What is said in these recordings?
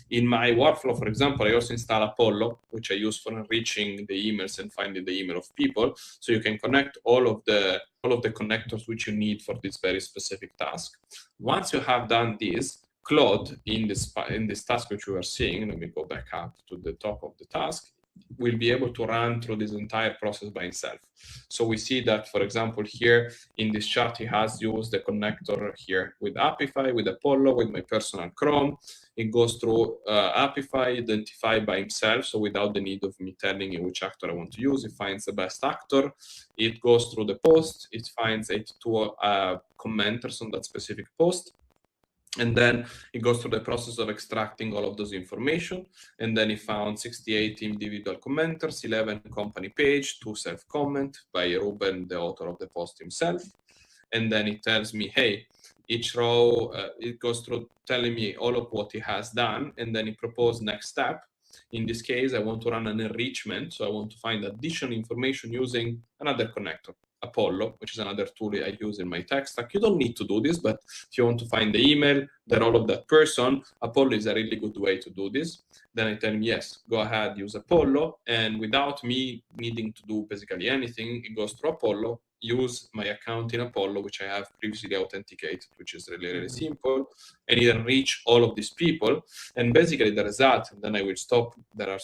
In my workflow, for example, I also install Apollo, which I use for enriching the emails and finding the email of people. So you can connect all of the connectors which you need for this very specific task. Once you have done this, Claude, in this task which we were seeing, let me go back up to the top of the task, will be able to run through this entire process by himself. So we see that, for example, here in this chart, he has used the connector here with Apify, with Apollo, with my personal Chrome. It goes through Apify, identified by himself, so without the need of me telling you which actor I want to use. It finds the best actor. It goes through the post. It finds 82 commenters on that specific post. And then it goes through the process of extracting all of those information. And then it found 68 individual commenters, 11 company page, 2 self-comment by Ruben, the author of the post himself. And then it tells me, hey, each row, it goes through telling me all of what he has done. And then it proposed next step. In this case, I want to run an enrichment. So I want to find additional information using another connector, Apollo, which is another tool I use in my tech stack. You don't need to do this, but if you want to find the email, the role of that person, Apollo is a really good way to do this. Then I tell him, yes, go ahead, use Apollo. And without me needing to do basically anything, it goes through Apollo, use my account in Apollo, which I have previously authenticated, which is really, really simple, and it enrich all of these people. And basically the result, and then I will stop. There are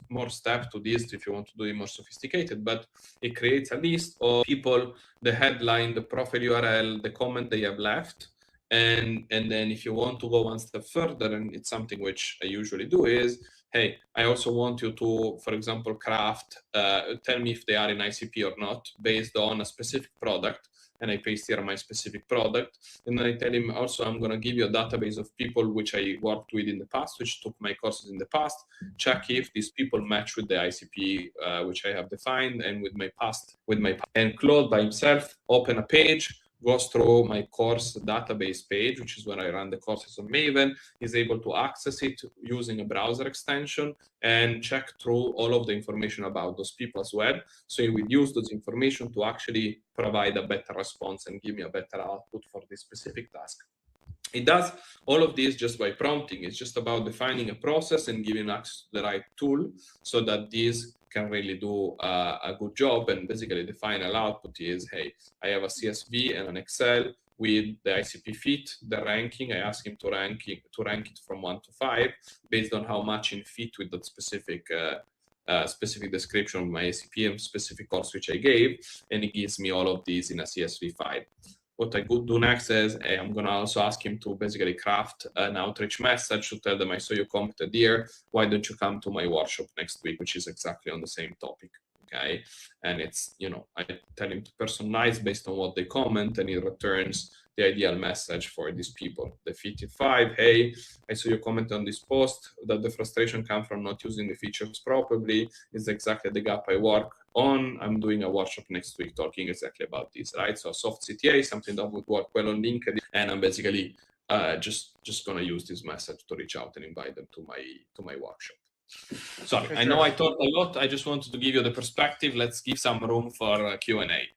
more steps to this if you want to do it more sophisticated, but it creates a list of people, the headline, the profile URL, the comment they have left. And then if you want to go one step further, and it's something which I usually do, is, hey, I also want you to, for example, tell me if they are in ICP or not based on a specific product. And I paste here my specific product. And then I tell him also, I'm going to give you a database of people which I worked with in the past, which took my courses in the past. Check if these people match with the ICP which I have defined and with my past. And Claude by himself open a page, goes through my course database page, which is where I run the courses on Maven, is able to access it using a browser extension and check through all of the information about those people as well. So it will use those information to actually provide a better response and give me a better output for this specific task. It does all of this just by prompting. It's just about defining a process and giving us the right tool so that this can really do a good job. And basically the final output is, hey, I have a CSV and an Excel with the ICP fit, the ranking. I ask him to rank it from 1 to 5 based on how much in fit with that specific description of my ICP and specific course which I gave, and it gives me all of these in a CSV file. What I could do next is I'm going to also ask him to basically craft an outreach message to tell them, I saw you commented here, why don't you come to my workshop next week, which is exactly on the same topic, okay? And it's, I tell him to personalize based on what they comment, and it returns the ideal message for these people. The 55, hey, I saw you comment on this post that the frustration comes from not using the features properly. Is exactly the gap I work on. I'm doing a workshop next week talking exactly about this, right? So soft CTA, something that would work well on LinkedIn, and I'm basically just gonna use this message to reach out and invite them to my workshop. Sorry, I know I talked a lot. I just wanted to give you the perspective. Let's give some room for Q&A.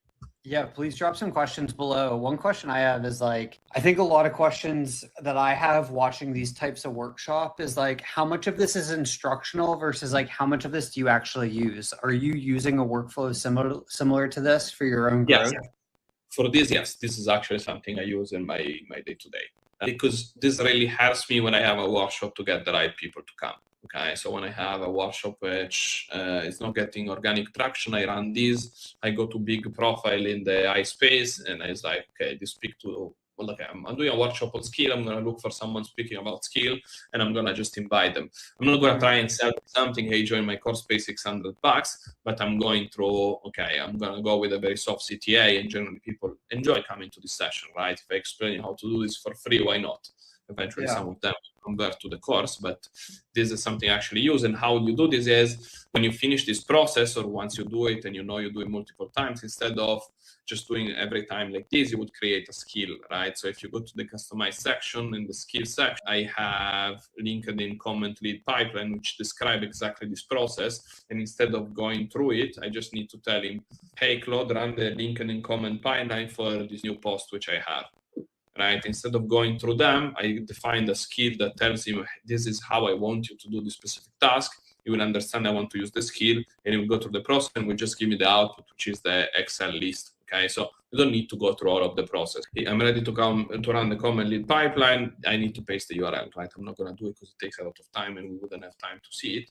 Yeah, please drop some questions below. One question I have is I think a lot of questions that I have watching these types of workshop is how much of this is instructional versus how much of this do you actually use? Are you using a workflow similar to this for your own growth? Yes. For this, yes, this is actually something I use in my day-to-day. Because this really helps me when I have a workshop to get the right people to come. Okay, so when I have a workshop which is not getting organic traction, I run this. I go to big profile in the iSpace, and it's okay, this speak to. Well, okay, I'm doing a workshop on skill. I'm going to look for someone speaking about skill, and I'm going to just invite them. I'm not going to try and sell something, hey, join my course, pay $600, but I'm going through, okay, I'm going to go with a very soft CTA, and generally people enjoy coming to this session, right? If I explain how to do this for free, why not? Eventually, some of them convert to the course, but this is something I actually use. And how you do this is when you finish this process, or once you do it and you do it multiple times, instead of just doing it every time like this, you would create a skill, right? So if you go to the customize section, in the skill section, I have LinkedIn comment lead pipeline, which describe exactly this process. And instead of going through it, I just need to tell him, hey, Claude, run the LinkedIn comment pipeline for this new post, which I have. right? Instead of going through them, I define a skill that tells him, this is how I want you to do this specific task. He will understand I want to use the skill, and he will go through the process and will just give me the output, which is the Excel list. Okay, so you don't need to go through all of the process. I'm ready to run the command lead pipeline. I need to paste the URL, right? I'm not going to do it because it takes a lot of time and we wouldn't have time to see it.